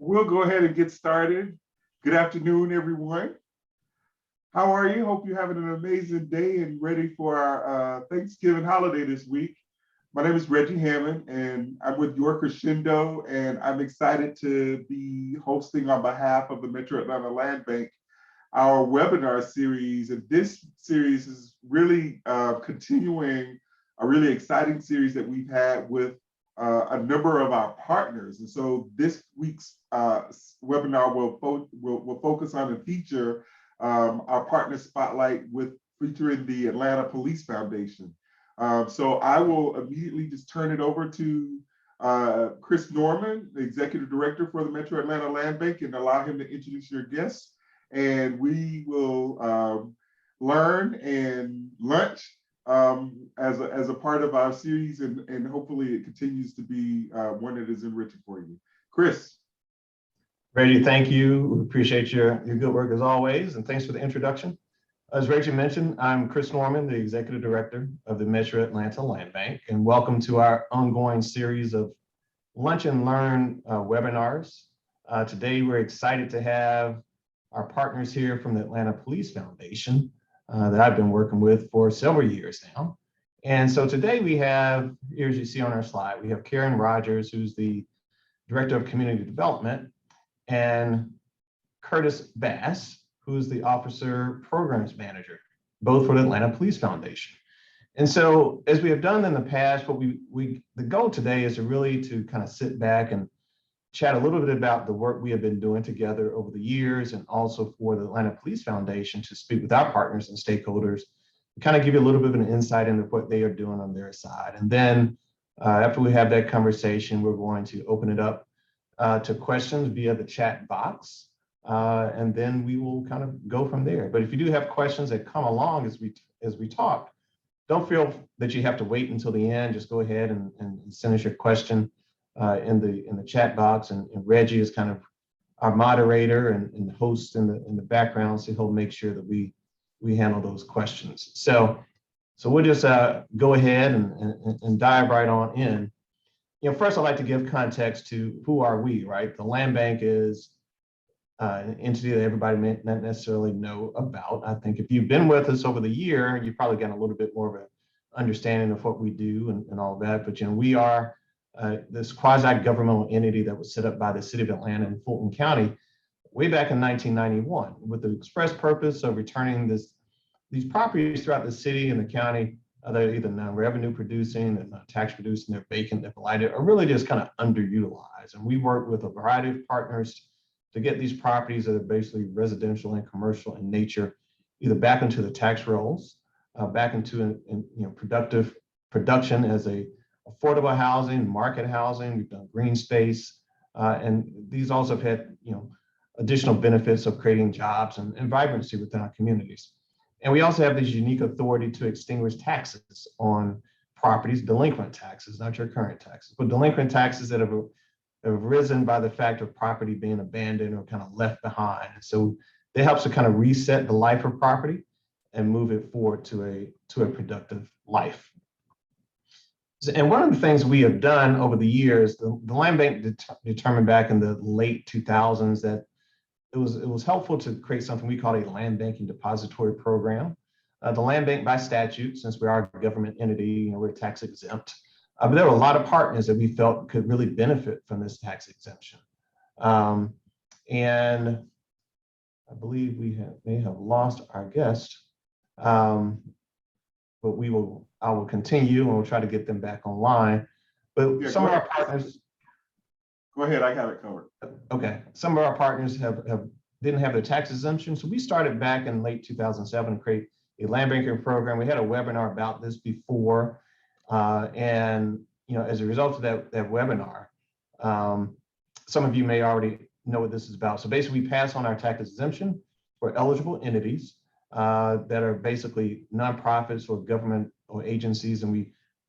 we'll go ahead and get started. Good afternoon, everyone. How are you? Hope you're having an amazing day and ready for our Thanksgiving holiday this week. My name is Reggie Hammond, and I'm with Your Crescendo, and I'm excited to be hosting on behalf of the Metro Atlanta Land Bank our webinar series. And this series is really continuing a really exciting series that we've had with a number of our partners. And so this week's webinar will focus on and feature our partner spotlight with featuring the Atlanta Police Foundation. So I will immediately just turn it over to Chris Norman, the Executive Director for the Metro Atlanta Land Bank, and allow him to introduce your guests. And we will learn and lunch as a part of our series, and hopefully it continues to be one that is enriching for you. Chris. Reggie, thank you. We appreciate your good work as always, and thanks for the introduction. As Reggie mentioned, I'm Chris Norman, the Executive Director of the Metro Atlanta Land Bank, and welcome to our ongoing series of Lunch and Learn webinars. Today, we're excited to have our partners here from the Atlanta Police Foundation that I've been working with for several years now. And so today we have, here as you see on our slide, we have Karen Rogers, who's the Director of Community Development, and Curtis Bass, who's the Officer Programs Manager, both for the Atlanta Police Foundation. And so as we have done in the past, what the goal today is to really to kind of sit back and chat a little bit about the work we have been doing together over the years, and also for the Atlanta Police Foundation to speak with our partners and stakeholders, and kind of give you a little bit of an insight into what they are doing on their side. And then after we have that conversation, we're going to open it up to questions via the chat box, and then we will kind of go from there. But if you do have questions that come along as we talk, don't feel that you have to wait until the end. Just go ahead and send us your question in the chat box, and Reggie is kind of our moderator and host in the background, so he'll make sure that we handle those questions. So we'll just go ahead and dive right on in. First I'd like to give context to who are we, right? The Land Bank is an entity that everybody may not necessarily know about. I think if you've been with us over the year, you've probably gotten a little bit more of an understanding of what we do and all that. But we are this quasi-governmental entity that was set up by the city of Atlanta and Fulton County way back in 1991 with the express purpose of returning these properties throughout the city and the county. They're either non-revenue producing, they're not tax producing, they're vacant, they're blighted, or really just kind of underutilized. And we work with a variety of partners to get these properties that are basically residential and commercial in nature, either back into the tax rolls, back into productive production as a affordable housing, market housing. We've done green space, and these also have had additional benefits of creating jobs and vibrancy within our communities. And we also have this unique authority to extinguish taxes on properties, delinquent taxes, not your current taxes, but delinquent taxes that have risen by the fact of property being abandoned or kind of left behind. And so it helps to kind of reset the life of property and move it forward to a productive life. And one of the things we have done over the years, the Land Bank determined back in the late 2000s that it was helpful to create something we call a land banking depository program. The Land Bank, by statute, since we are a government entity, we're tax exempt. But there were a lot of partners that we felt could really benefit from this tax exemption. And I believe may have lost our guest, but I will continue and we'll try to get them back online. But yeah, some of our partners. Go ahead, I got it covered. Okay, some of our partners didn't have their tax exemption. So we started back in late 2007 to create a land banking program. We had a webinar about this before. And as a result of that webinar, some of you may already know what this is about. So basically we pass on our tax exemption for eligible entities that are basically nonprofits or government or agencies, and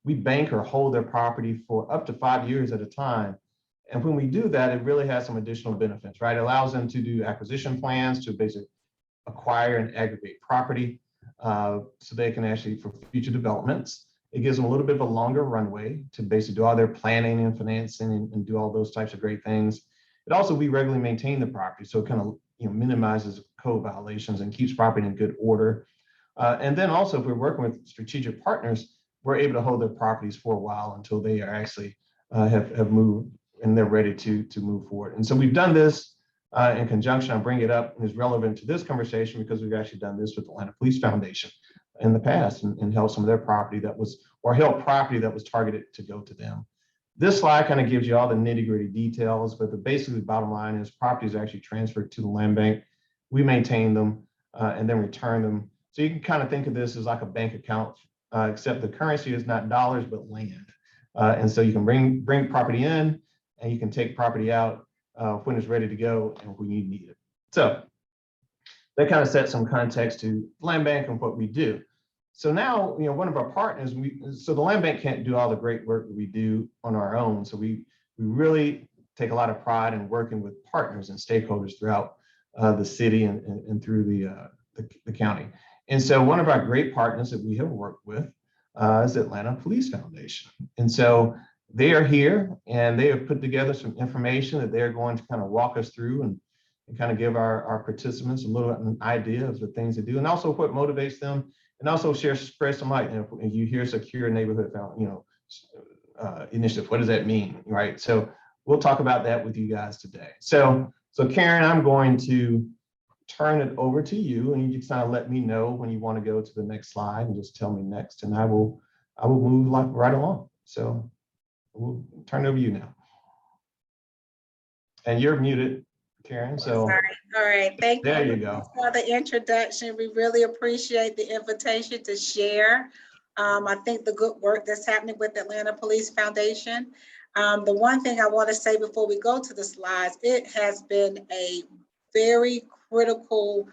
we bank or hold their property for up to 5 years at a time. And when we do that, it really has some additional benefits, right? It allows them to do acquisition plans to basically acquire and aggregate property so they can actually, for future developments, it gives them a little bit of a longer runway to basically do all their planning and financing and do all those types of great things. It also, we regularly maintain the property, so it kind of minimizes code violations and keeps property in good order. And then also, if we're working with strategic partners, we're able to hold their properties for a while until they are actually have moved and they're ready to move forward. And so we've done this in conjunction. I bring it up and it's relevant to this conversation because we've actually done this with the Atlanta Police Foundation in the past and held some of their property that was, or held property that was targeted to go to them. This slide kind of gives you all the nitty-gritty details, but the basically bottom line is properties are actually transferred to the land bank. We maintain them and then return them. So you can kind of think of this as like a bank account, except the currency is not dollars, but land. And so you can bring property in and you can take property out when it's ready to go and when you need it. So that kind of sets some context to land bank and what we do. So now, one of our partners, so the land bank can't do all the great work that we do on our own. So we really take a lot of pride in working with partners and stakeholders throughout the city and through the county. And so one of our great partners that we have worked with is the Atlanta Police Foundation. And so they are here and they have put together some information that they're going to kind of walk us through and kind of give our participants a little an idea of the things they do and also what motivates them, and also spread some light. If you hear Secure Neighborhood Initiative, what does that mean, right? So we'll talk about that with you guys today. So Karen, I'm going to turn it over to you, and you just kind of let me know when you want to go to the next slide, and just tell me next, and I will move right along. So we'll turn it over to you now. And you're muted, Karen. So sorry. All right, thank you. There you go. For the introduction. We really appreciate the invitation to share. I think the good work that's happening with the Atlanta Police Foundation. The one thing I want to say before we go to the slides, it has been a very critical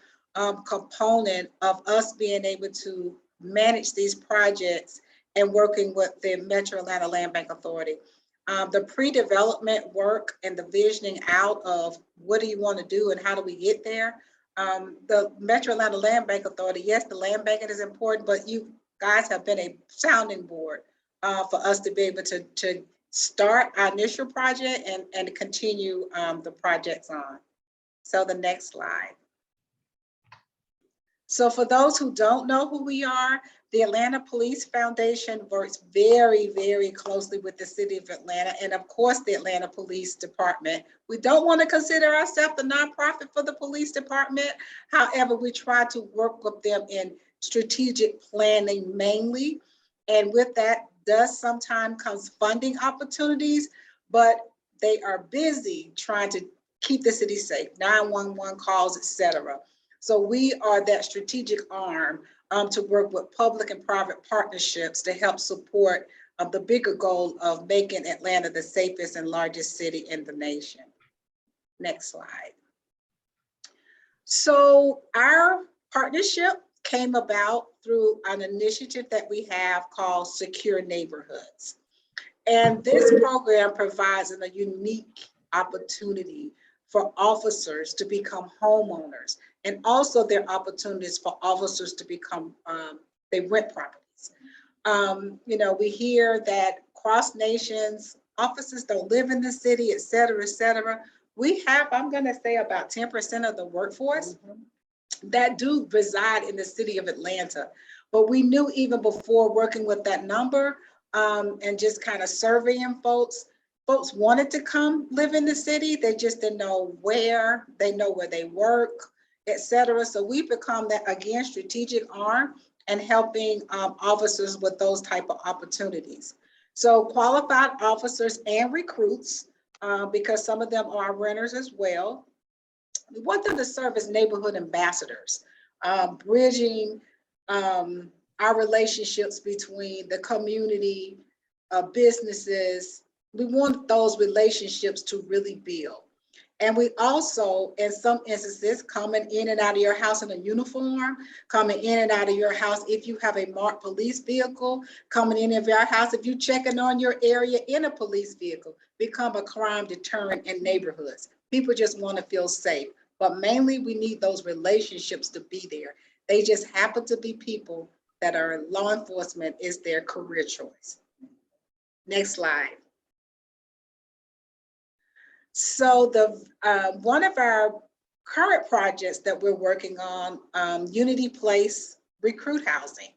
component of us being able to manage these projects and working with the Metro Atlanta Land Bank Authority. The pre-development work and the visioning out of what do you want to do and how do we get there. The Metro Atlanta Land Bank Authority, yes, the land banking is important, but you guys have been a sounding board for us to be able to start our initial project and continue the projects on. So the next slide. So for those who don't know who we are, the Atlanta Police Foundation works very, very closely with the city of Atlanta and of course the Atlanta Police Department. We don't want to consider ourselves a nonprofit for the police department. However, we try to work with them in strategic planning mainly. And with that does sometimes comes funding opportunities, but they are busy trying to keep the city safe, 911 calls, etc. So we are that strategic arm to work with public and private partnerships to help support the bigger goal of making Atlanta the safest and largest city in the nation. Next slide. So our partnership came about through an initiative that we have called Secure Neighborhoods. And this program provides a unique opportunity for officers to become homeowners, and also there are opportunities for officers to become, they rent properties. We hear that cross nations, officers don't live in the city, et cetera, et cetera. We have, I'm gonna say about 10% of the workforce that do reside in the city of Atlanta. But we knew even before working with that number and just kind of surveying folks wanted to come live in the city. They just didn't know where. They know where they work, etc. So we've become that, again, strategic arm and helping officers with those type of opportunities. So qualified officers and recruits, because some of them are renters as well. We want them to serve as neighborhood ambassadors, bridging our relationships between the community, businesses. We want those relationships to really build. And we also, in some instances, coming in and out of your house in a uniform, coming in and out of your house if you have a marked police vehicle, coming in of your house if you're checking on your area in a police vehicle, become a crime deterrent in neighborhoods. People just want to feel safe, but mainly we need those relationships to be there. They just happen to be people that are law enforcement is their career choice. Next slide. So one of our current projects that we're working on, Unity Place Recruit Housing.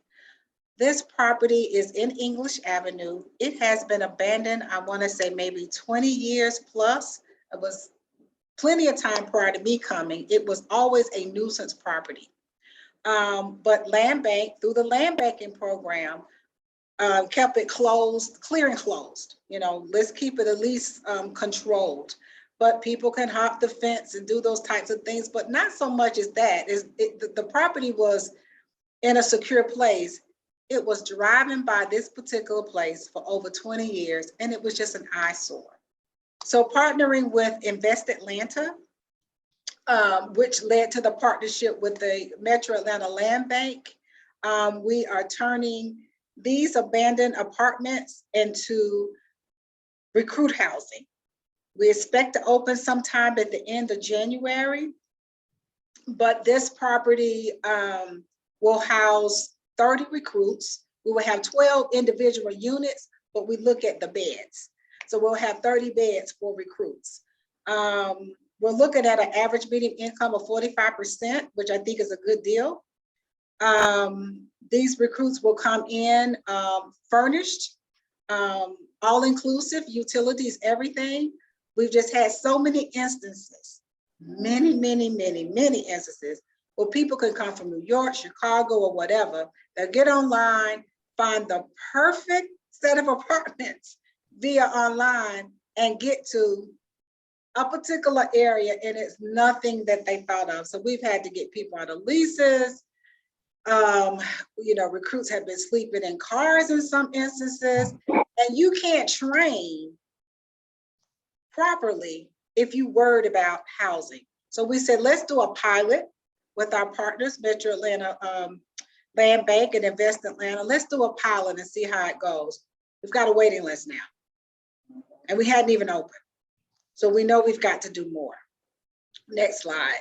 This property is in English Avenue. It has been abandoned, I want to say maybe 20 years plus. It was plenty of time prior to me coming. It was always a nuisance property. But Land Bank, through the land banking program, kept it closed, clearing closed. You know, let's keep it at least controlled. But people can hop the fence and do those types of things, but not so much as that. The property was in a secure place. It was driving by this particular place for over 20 years, and it was just an eyesore. So partnering with Invest Atlanta, which led to the partnership with the Metro Atlanta Land Bank, we are turning these abandoned apartments into recruit housing. We expect to open sometime at the end of January, but this property will house 30 recruits. We will have 12 individual units, but we look at the beds. So we'll have 30 beds for recruits. We're looking at an average median income of 45%, which I think is a good deal. These recruits will come in furnished, all-inclusive, utilities, everything. We've just had so many instances, many instances where people can come from New York, Chicago, or whatever. They'll get online, find the perfect set of apartments via online, and get to a particular area, and it's nothing that they thought of. So we've had to get people out of leases. You know, recruits have been sleeping in cars in some instances, and you can't train properly if you worried about housing. So we said, let's do a pilot with our partners, Metro Atlanta Land Bank and Invest Atlanta. Let's do a pilot and see how it goes. We've got a waiting list now, and we hadn't even opened. So we know we've got to do more. Next slide.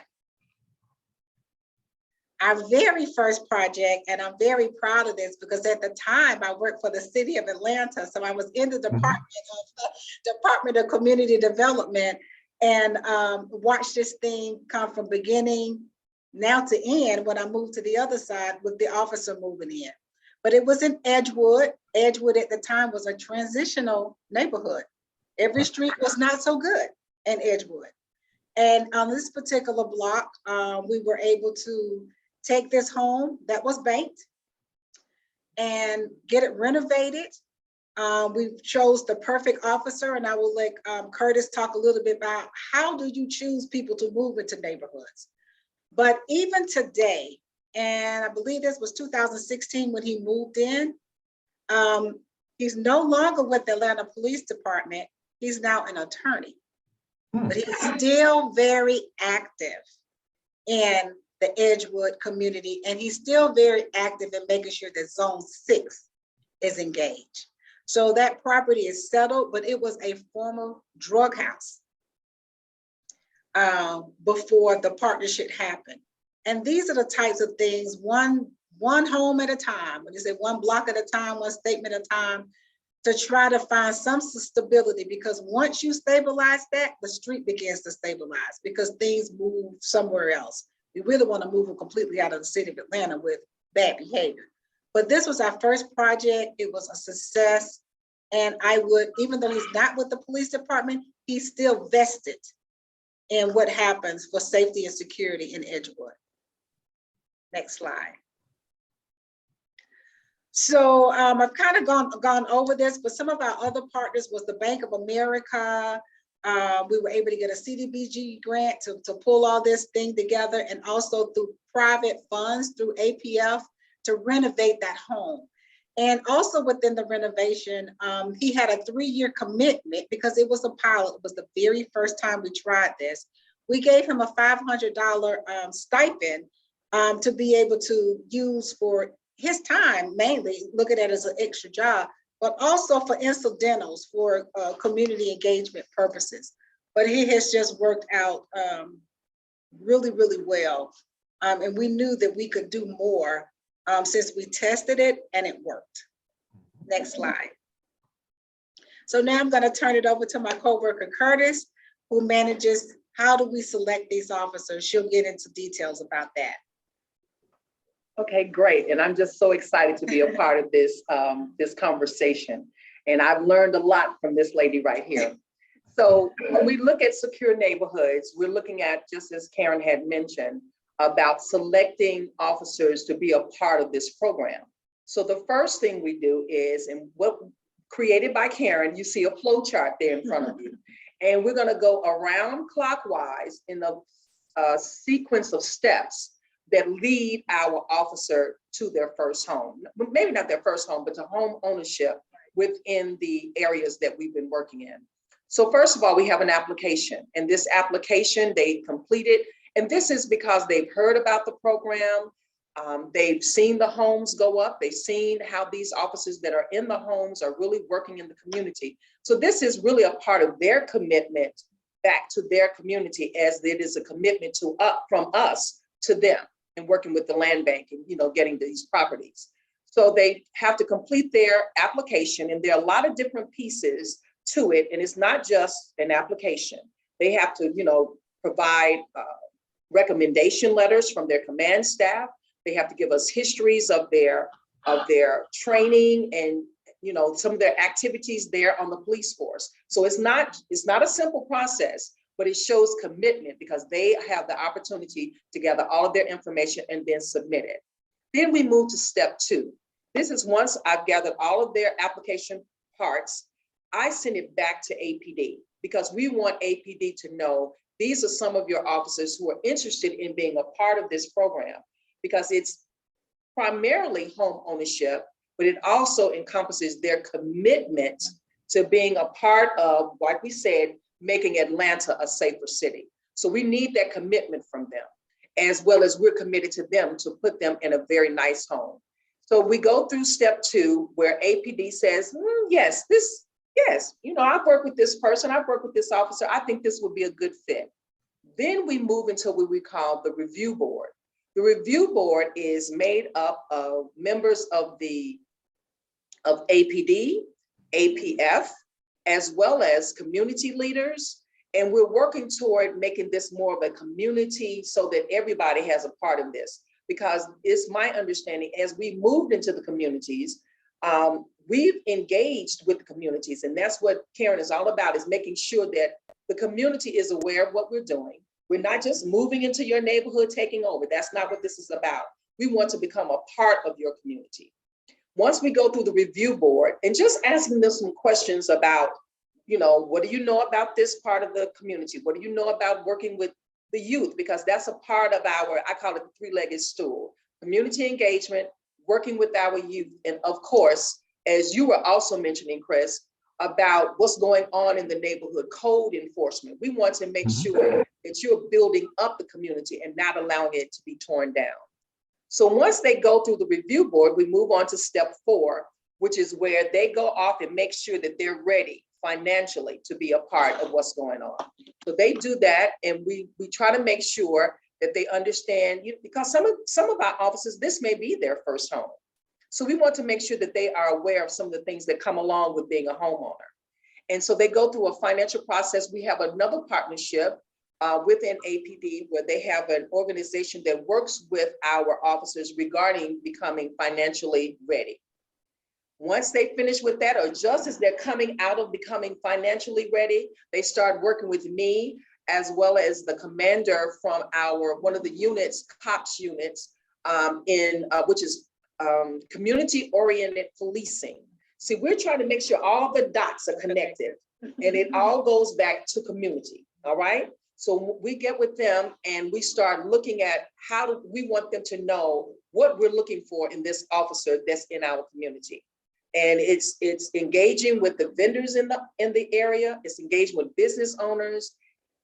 Our very first project, and I'm very proud of this because at the time I worked for the city of Atlanta. So I was in the Department of Community Development, and watched this thing come from beginning now to end when I moved to the other side with the officer moving in. But it was in Edgewood. Edgewood at the time was a transitional neighborhood. Every street was not so good in Edgewood. And on this particular block, we were able to take this home that was banked and get it renovated. We chose the perfect officer, and I will let Curtis talk a little bit about how do you choose people to move into neighborhoods. But even today, and I believe this was 2016 when he moved in, he's no longer with the Atlanta Police Department. He's now an attorney, but he's still very active in the Edgewood community, and he's still very active in making sure that Zone 6 is engaged. So that property is settled, but it was a former drug house before the partnership happened. And these are the types of things, one home at a time, when you say one block at a time, one statement at a time, to try to find some stability, because once you stabilize that, the street begins to stabilize because things move somewhere else. We really want to move them completely out of the city of Atlanta with bad behavior. But this was our first project. It was a success. And I would, even though he's not with the police department, he's still vested in what happens for safety and security in Edgewood. Next slide. So I've kind of gone over this, but some of our other partners was the Bank of America. We were able to get a CDBG grant to pull all this thing together, and also through private funds through APF to renovate that home. And also within the renovation, he had a 3-year commitment because it was a pilot. It was the very first time we tried this. We gave him a $500 stipend to be able to use for his time, mainly looking at it as an extra job, but also for incidentals for community engagement purposes. But he has just worked out really, really well. And we knew that we could do more since we tested it and it worked. Next slide. So now I'm going to turn it over to my coworker, Curtis, who manages, how do we select these officers? She'll get into details about that. Okay, great. And I'm just so excited to be a part of this, this conversation. And I've learned a lot from this lady right here. So when we look at secure neighborhoods, we're looking at, just as Karen had mentioned, about selecting officers to be a part of this program. So the first thing we do is, and what created by Karen, you see a flow chart there in front of you. And we're gonna go around clockwise in a sequence of steps that lead our officer to their first home. Maybe not their first home, but to home ownership within the areas that we've been working in. So first of all, we have an application, and this application they completed, and this is because they've heard about the program. They've seen the homes go up. They've seen how these officers that are in the homes are really working in the community. So this is really a part of their commitment back to their community, as it is a commitment to from us to them, and working with the land bank and, you know, getting these properties. So they have to complete their application, and there are a lot of different pieces to it. And it's not just an application. They have to, you know, provide recommendation letters from their command staff. They have to give us histories of their training and, you know, some of their activities there on the police force. So it's not a simple process, but it shows commitment because they have the opportunity to gather all of their information and then submit it. Then we move to step 2. This is once I've gathered all of their application parts, I send it back to APD because we want APD to know these are some of your officers who are interested in being a part of this program, because it's primarily home ownership, but it also encompasses their commitment to being a part of, like we said, making Atlanta a safer city. So we need that commitment from them, as well as we're committed to them to put them in a very nice home. So we go through step 2 where APD says, yes, you know, I've worked with this person, I've worked with this officer, I think this would be a good fit. Then we move into what we call the review board. The review board is made up of members of APD, APF, as well as community leaders. And we're working toward making this more of a community so that everybody has a part of this. Because it's my understanding, as we moved into the communities, we've engaged with the communities. And that's what Karen is all about, is making sure that the community is aware of what we're doing. We're not just moving into your neighborhood, taking over. That's not what this is about. We want to become a part of your community. Once we go through the review board and just asking them some questions about, you know, what do you know about this part of the community? What do you know about working with the youth? Because that's a part of our, I call it the 3-legged stool: community engagement, working with our youth, and of course, as you were also mentioning, Chris, about what's going on in the neighborhood, code enforcement. We want to make sure that you're building up the community and not allowing it to be torn down. So once they go through the review board, we move on to step 4, which is where they go off and make sure that they're ready financially to be a part of what's going on. So they do that, and we try to make sure that they understand, because some of our officers, this may be their first home. So we want to make sure that they are aware of some of the things that come along with being a homeowner. And so they go through a financial process. We have another partnership within APD where they have an organization that works with our officers regarding becoming financially ready. Once they finish with that, or just as they're coming out of becoming financially ready, they start working with me as well as the commander from one of the units, COPS units, which is community-oriented policing. See, we're trying to make sure all the dots are connected and it all goes back to community, all right? So we get with them and we start looking at how do we want them to know what we're looking for in this officer that's in our community. And it's engaging with the vendors in the area, it's engaging with business owners,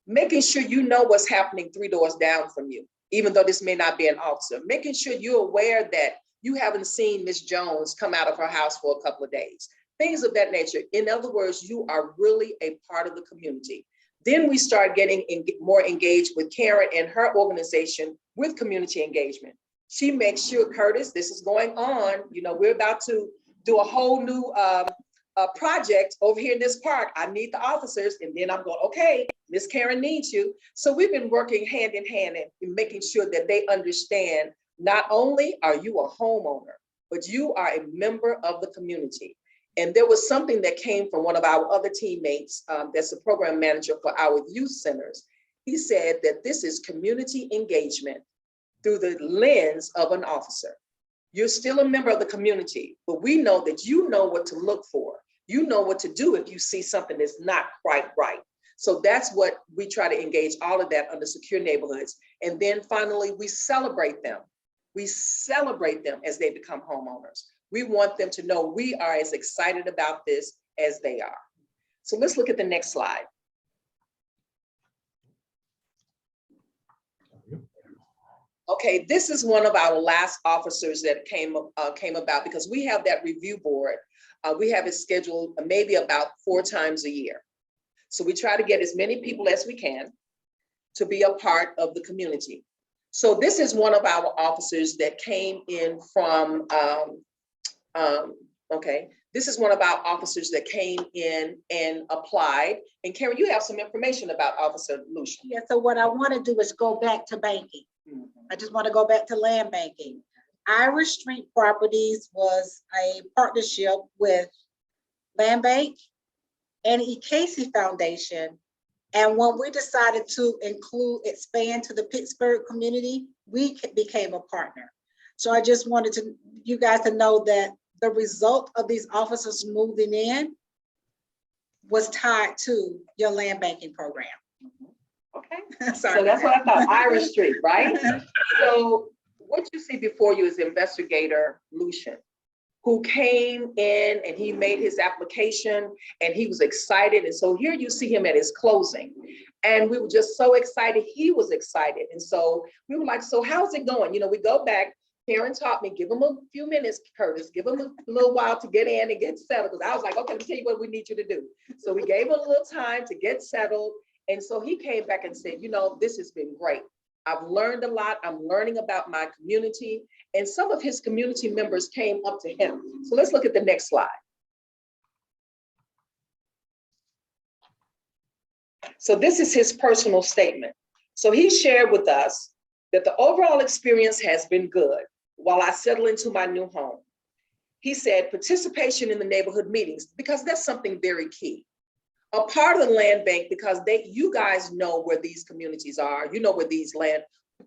making sure you know what's happening 3 doors down from you, even though this may not be an officer, making sure you're aware that you haven't seen Miss Jones come out of her house for a couple of days, things of that nature. In other words, you are really a part of the community. Then we start getting more engaged with Karen and her organization with community engagement. She makes sure, Curtis, this is going on. You know, we're about to do a whole new a project over here in this park. I need the officers. And then I'm going, okay, Miss Karen needs you. So we've been working hand in hand in making sure that they understand not only are you a homeowner, but you are a member of the community. And there was something that came from one of our other teammates, that's the program manager for our youth centers. He said that this is community engagement through the lens of an officer. You're still a member of the community, but we know that you know what to look for. You know what to do if you see something that's not quite right. So that's what we try to engage all of that under secure neighborhoods. And then finally, we celebrate them. We celebrate them as they become homeowners. We want them to know we are as excited about this as they are. So let's look at the next slide. Okay, this is one of our last officers that came about because we have that review board. We have it scheduled maybe about 4 times a year. So we try to get as many people as we can to be a part of the community. So this is one of our officers that came in from, this is one of our officers that came in and applied. And Karen, you have some information about Officer Lucian. Yeah, so what I want to do is go back to banking. I just want to go back to land banking. Irish Street Properties was a partnership with Land Bank and E. Casey Foundation. And when we decided to expand to the Pittsburgh community, we became a partner. So I just wanted you guys to know that the result of these officers moving in was tied to your land banking program. Okay, Sorry. so that's what I thought, Irish Street, right? So what you see before you is Investigator Lucian, who came in and he made his application and he was excited. And so here you see him at his closing. And we were just so excited, he was excited. And so we were like, so how's it going? You know, we go back, Karen taught me, give him a few minutes, Curtis, give him a little while to get in and get settled. Because I was like, okay, let me tell you what we need you to do. So we gave him a little time to get settled. And so he came back and said, you know, this has been great. I've learned a lot. I'm learning about my community. And some of his community members came up to him. So let's look at the next slide. So this is his personal statement. So he shared with us that the overall experience has been good while I settle into my new home. He said participation in the neighborhood meetings, because that's something very key. A part of the land bank, because you guys know where these communities are, you know where these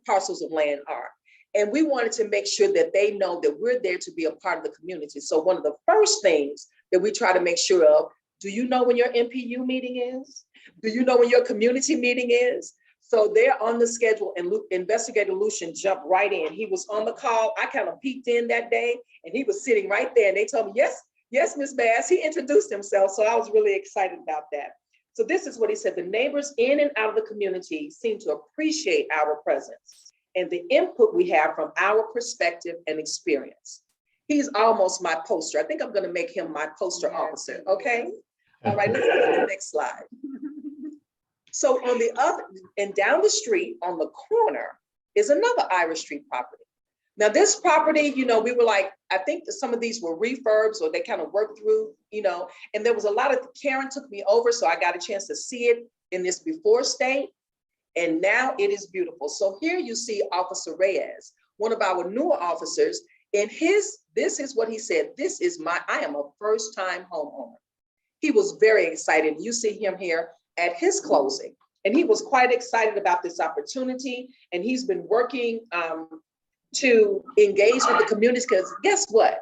parcels of land are. And we wanted to make sure that they know that we're there to be a part of the community. So one of the first things that we try to make sure of, do you know when your MPU meeting is? Do you know when your community meeting is? So they're on the schedule, and Investigator Lucian jumped right in. He was on the call. I kind of peeked in that day and he was sitting right there and they told me, yes, Ms. Bass. He introduced himself. So I was really excited about that. So this is what he said. The neighbors in and out of the community seem to appreciate our presence and the input we have from our perspective and experience. He's almost my poster. I think I'm going to make him my poster officer. Okay. All right, let's go to the next slide. So on the other, and down the street on the corner is another Irish Street property. Now this property, you know, we were like, I think that some of these were refurbs or they kind of worked through, you know, and there was a lot of, Karen took me over, so I got a chance to see it in this before state. And now it is beautiful. So here you see Officer Reyes, one of our newer officers, and this is what he said, I am a first-time homeowner. He was very excited. You see him here at his closing, and he was quite excited about this opportunity. And he's been working to engage with the communities, because guess what?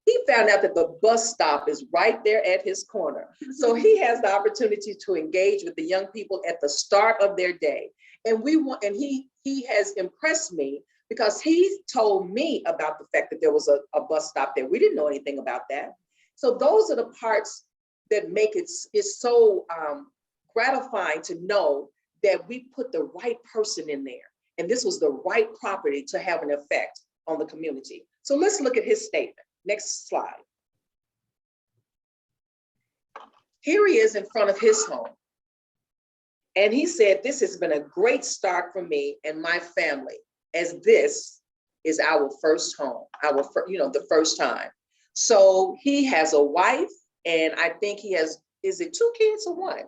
He found out that the bus stop is right there at his corner. So he has the opportunity to engage with the young people at the start of their day. And he has impressed me because he told me about the fact that there was a bus stop there. We didn't know anything about that. So those are the parts that make it's so gratifying to know that we put the right person in there. And this was the right property to have an effect on the community. So let's look at his statement. Next slide. Here he is in front of his home. And he said, this has been a great start for me and my family, as this is our first home, the first time. So he has a wife, And I think he has, is it 2 kids or one?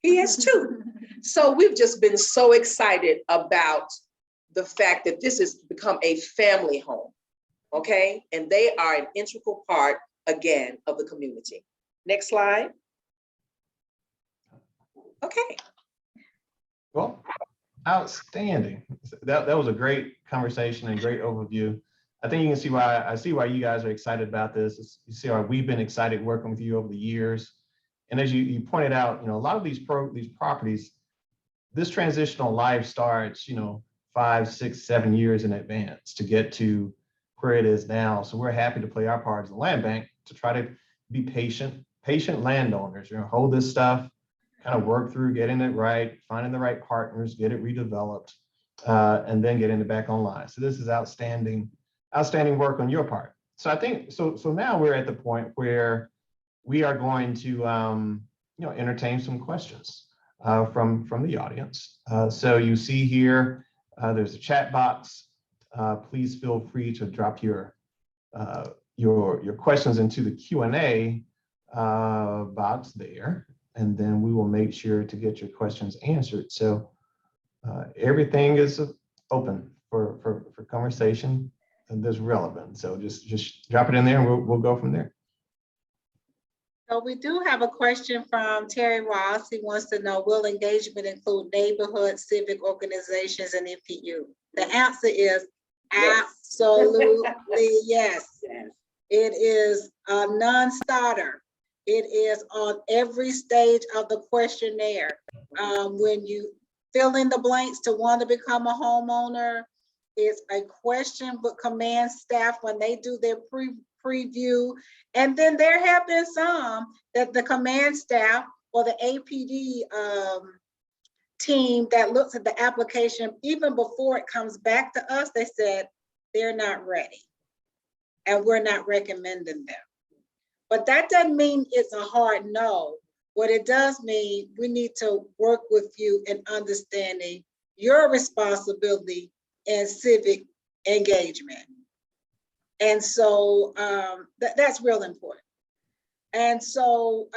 He has 2. So we've just been so excited about the fact that this has become a family home, okay? And they are an integral part, again, of the community. Next slide. Okay. Well, outstanding. That was a great conversation and great overview. I think you can see why you guys are excited about this. You see why we've been excited working with you over the years. And as you pointed out, a lot of these properties, this transitional life starts, 5, 6, 7 years in advance to get to where it is now. So we're happy to play our part as a land bank to try to be patient landowners, hold this stuff, kind of work through getting it right, finding the right partners, get it redeveloped, and then getting it back online. So this is outstanding work on your part. So I think, so now we're at the point where we are going to, entertain some questions from the audience. So you see here, there's a chat box. Please feel free to drop your questions into the Q&A box there, and then we will make sure to get your questions answered. So everything is open for conversation and that's relevant. So just drop it in there and we'll go from there. So we do have a question from Terry Ross. He wants to know, will engagement include neighborhood, civic organizations, and NPU? The answer is absolutely yes. It is a non-starter. It is on every stage of the questionnaire. When you fill in the blanks to want to become a homeowner, it's a question with command staff when they do their preview. And then there have been some that the command staff or the APD team that looks at the application, even before it comes back to us, they said they're not ready and we're not recommending them. But that doesn't mean it's a hard no. What it does mean, we need to work with you in understanding your responsibility in civic engagement. And so that's real important. And so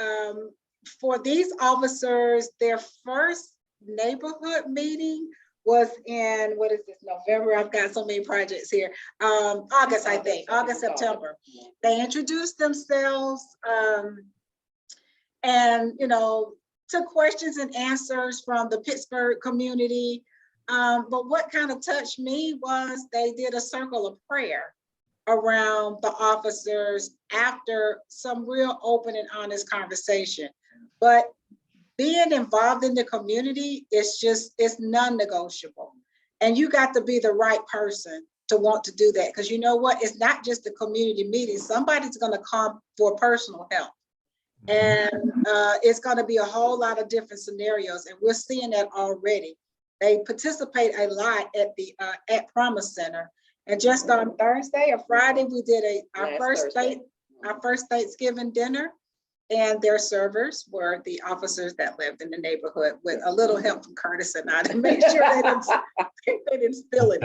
for these officers, their first neighborhood meeting was in, what is this, November? I've got so many projects here. August, I think, August, September. They introduced themselves and, took questions and answers from the Pittsburgh community. But what kind of touched me was they did a circle of prayer around the officers after some real open and honest conversation. But being involved in the community, it's non-negotiable. And you got to be the right person to want to do that. Because you know what? It's not just a community meeting. Somebody's going to come for personal help. And it's going to be a whole lot of different scenarios. And we're seeing that already. They participate a lot at the at Promise Center. And just on Thursday or Friday, we did our first Thanksgiving dinner, and their servers were the officers that lived in the neighborhood with a little help from Curtis and I to make sure they didn't spill it.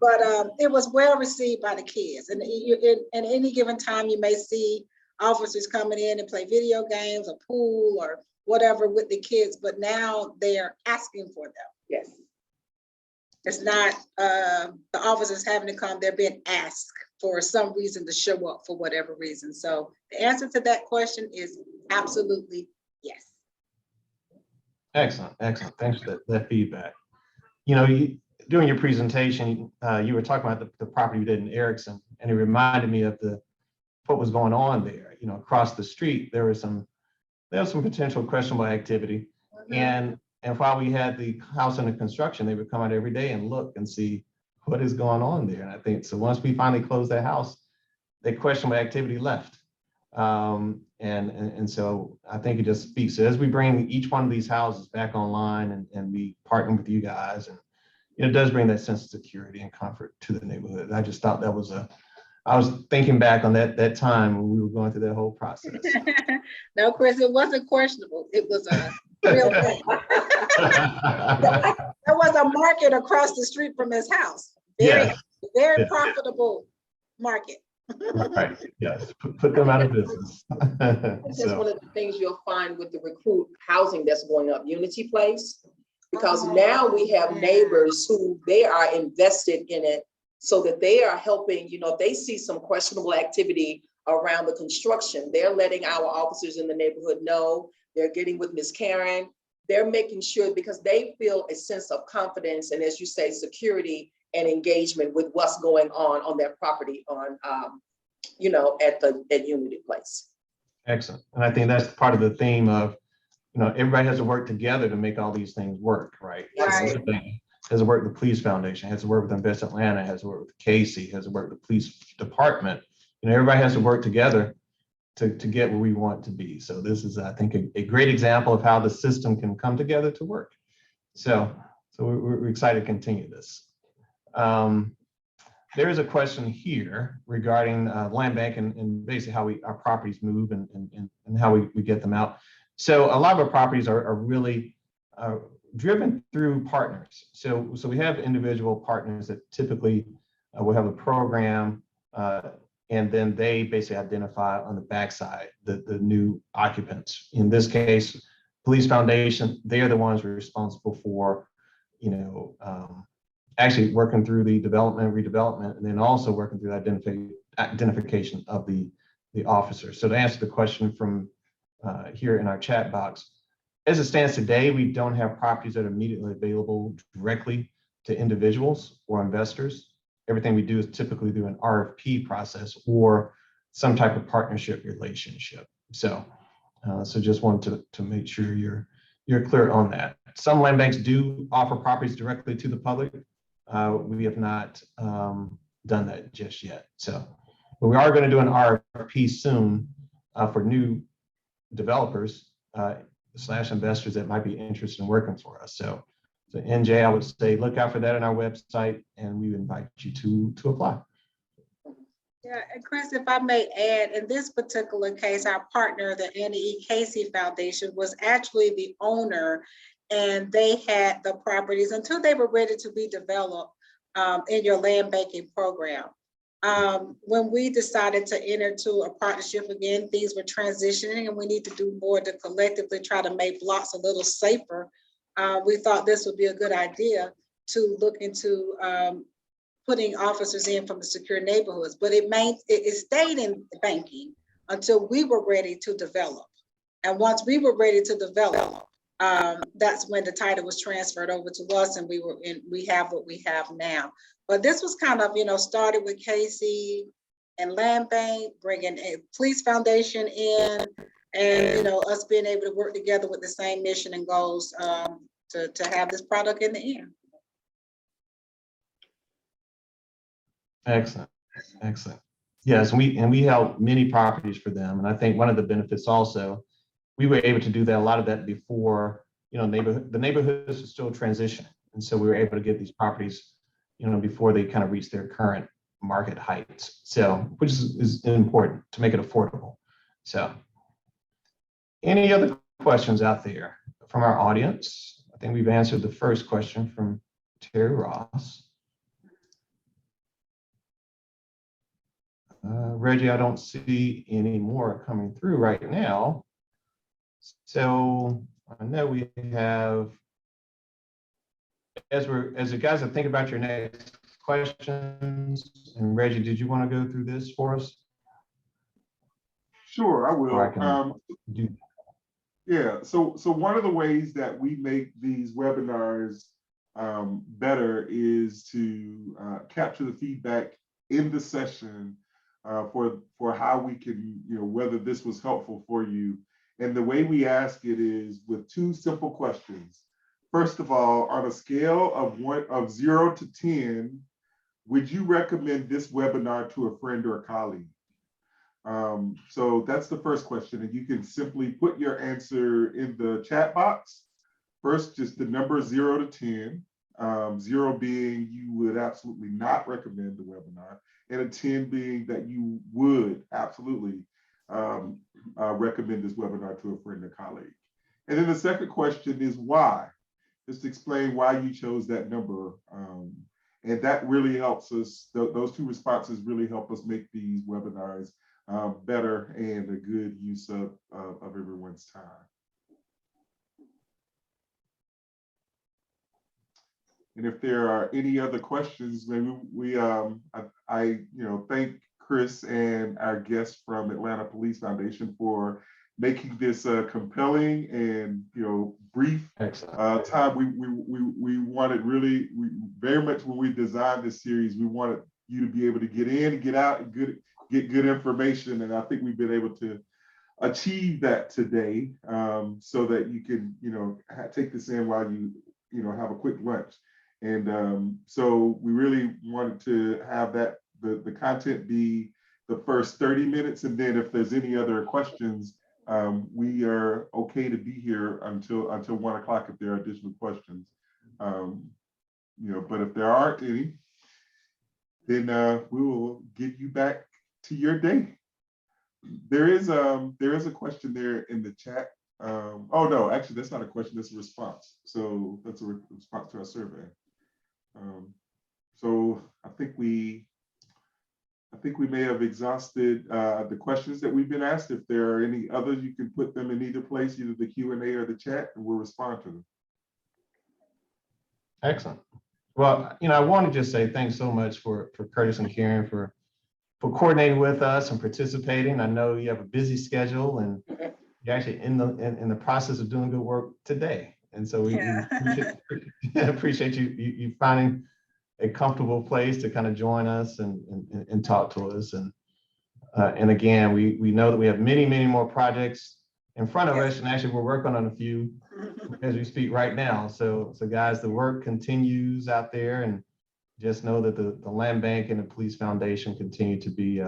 But it was well received by the kids. And in any given time, you may see officers coming in and play video games or pool or whatever with the kids, but now they're asking for them. Yes. It's not the officers having to come, they're being asked for some reason to show up for whatever reason. So the answer to that question is absolutely yes. Excellent. Thanks for that feedback. During your presentation, you were talking about the property you did in Erickson, and it reminded me of what was going on there. Across the street, there was some potential questionable activity. Mm-hmm. And while we had the house under construction, they would come out every day and look and see what is going on there. And I think, so once we finally closed that house, that questionable activity left. And so I think it just speaks. So as we bring each one of these houses back online and we partner with you guys, and it does bring that sense of security and comfort to the neighborhood. I just thought that was I was thinking back on that time when we were going through that whole process. No, Chris, it wasn't questionable. It was a real thing. There was a market across the street from his house. Very profitable market. Right, yes, put them out of business. That's just one of the things you'll find with the recruit housing that's going up, Unity Place. Because now we have neighbors who they are invested in it so that they are helping, if they see some questionable activity around the construction, they're letting our officers in the neighborhood know. They're getting with Ms. Karen. They're making sure because they feel a sense of confidence and, as you say, security and engagement with what's going on their property at Unity Place. Excellent. And I think that's part of the theme of, everybody has to work together to make all these things work, right? Right. Has to work with the Police Foundation, has to work with Invest Atlanta, has to work with Casey, has to work with the police department. Everybody has to work together to get where we want to be. So this is, I think, a great example of how the system can come together to work. So we're excited to continue this. There is a question here regarding land bank and basically how our properties move and how we get them out. So a lot of our properties are really driven through partners. So we have individual partners that typically will have a program and then they basically identify on the backside the new occupants. In this case, Police Foundation, they are the ones responsible for, actually working through the development, redevelopment, and then also working through the identification of the officers. So to answer the question from here in our chat box, as it stands today, we don't have properties that are immediately available directly to individuals or investors. Everything we do is typically through an RFP process or some type of partnership relationship. So just wanted to make sure you're clear on that. Some land banks do offer properties directly to the public. We have not done that just yet. But we are going to do an RFP soon for new developers / investors that might be interested in working for us. So NJ, I would say look out for that on our website, and we invite you to apply. Yeah, and Chris, if I may add, in this particular case, our partner, the Annie E. Casey Foundation, was actually the owner, and they had the properties until they were ready to be developed in your land banking program. When we decided to enter into a partnership again, things were transitioning and we need to do more to collectively try to make blocks a little safer. We thought this would be a good idea to look into putting officers in from the secure neighborhoods, but it stayed in banking until we were ready to develop. And once we were ready to develop, that's when the title was transferred over to us, and we have what we have now. But this was kind of, started with Casey and Land Bank, bringing a Police Foundation in, and us being able to work together with the same mission and goals to have this product in the end. Excellent. Yes, we held many properties for them, and I think one of the benefits also, we were able to do that, a lot of that before, the neighborhoods are still transitioning, and so we were able to get these properties, before they kind of reach their current market heights. So, which is important to make it affordable. So, any other questions out there from our audience? I think we've answered the first question from Terry Ross. Reggie, I don't see any more coming through right now. So I know we have, as you guys are thinking about your next questions, and Reggie, did you want to go through this for us? Sure, I will. Or I can Yeah, so one of the ways that we make these webinars better is to capture the feedback in the session for how we can, whether this was helpful for you. And the way we ask it is with two simple questions. First of all, on a scale of 0 to 10, would you recommend this webinar to a friend or a colleague? So that's the first question, and you can simply put your answer in the chat box. First, just the number 0 to 10, 0 being you would absolutely not recommend the webinar, and a 10 being that you would absolutely recommend this webinar to a friend or colleague. And then the second question is why? Just explain why you chose that number. And that really helps us, those two responses really help us make these webinars better and a good use of everyone's time. And if there are any other questions, maybe I thank Chris and our guests from Atlanta Police Foundation for making this compelling and brief time. We wanted we very much when we designed this series, we wanted you to be able to get in, get out, and get good information, and I think we've been able to achieve that today, so that you can take this in while you have a quick lunch. And so we really wanted to have that the content be the first 30 minutes, and then if there's any other questions, we are okay to be here until 1 o'clock if there are additional questions. But if there aren't any, then we will get you back to your day. There is a question there in the chat. Oh no, actually that's not a question, that's a response. So that's a response to our survey. So I think we may have exhausted the questions that we've been asked. If there are any others, you can put them in either place, either the Q&A or the chat, and we'll respond to them. Excellent. Well, I want to just say thanks so much for Curtis and Karen for coordinating with us and participating. I know you have a busy schedule and you're actually in the process of doing good work today. And so we appreciate you finding a comfortable place to kind of join us and talk to us. And again, we know that we have many more projects in front of us, and actually we're working on a few as we speak right now. So guys, the work continues out there, and just know that the Land Bank and the Police Foundation continue to be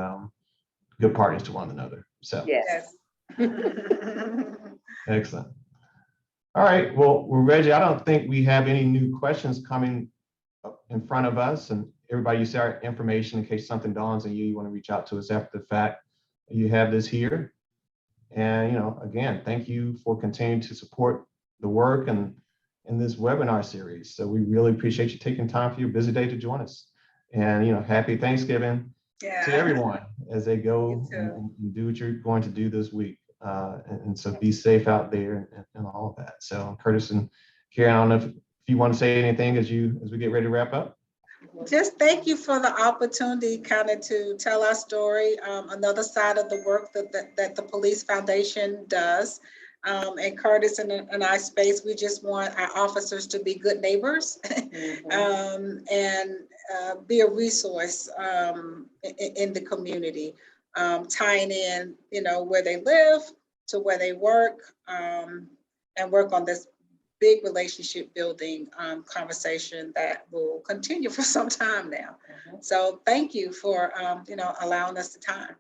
good partners to one another. So Yes. Excellent. All right, well, Reggie, I don't think we have any new questions coming up in front of us, and everybody, you see our information in case something dawns on you want to reach out to us after the fact. You have this here. And, again, thank you for continuing to support the work and in this webinar series. So we really appreciate you taking time for your busy day to join us. And, happy Thanksgiving to everyone as they go and do what you're going to do this week. And so be safe out there and all of that. So Curtis and Karen, I don't know if you want to say anything as we get ready to wrap up. Just thank you for the opportunity kind of to tell our story, another side of the work that the Police Foundation does. And Curtis and our space, we just want our officers to be good neighbors and be a resource in the community, tying in, where they live to where they work, and work on this big relationship building conversation that will continue for some time now. So thank you for allowing us the time.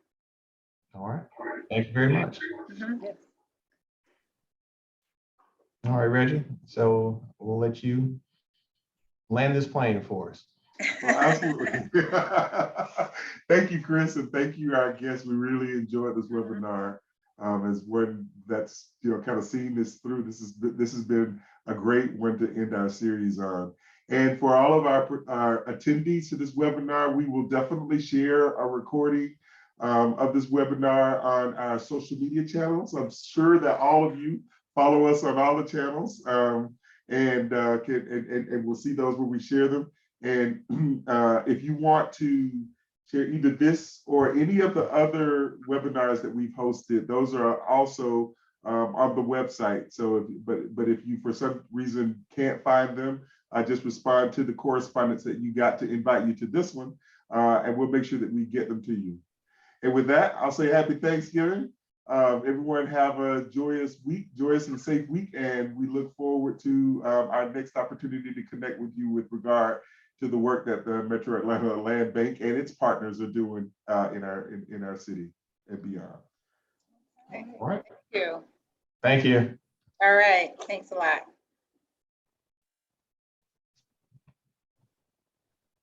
All right, thank you very much. All right, Reggie, so we'll let you land this plane for us. Well, absolutely. Thank you, Chris, and thank you, our guests. We really enjoyed this webinar. As one that's kind of seeing this through, this has been a great one to end our series on. And for all of our attendees to this webinar, we will definitely share a recording of this webinar on our social media channels. I'm sure that all of you follow us on all the channels, and we'll see those when we share them. And if you want to share either this or any of the other webinars that we've hosted, those are also on the website. So, but if you for some reason can't find them, just respond to the correspondence that you got to invite you to this one, and we'll make sure that we get them to you. And with that, I'll say happy Thanksgiving. Everyone have a joyous and safe week, and we look forward to our next opportunity to connect with you with regard to the work that the Metro Atlanta Land Bank and its partners are doing in our city and beyond. All right. Thank you. Thank you. All right. Thanks a lot.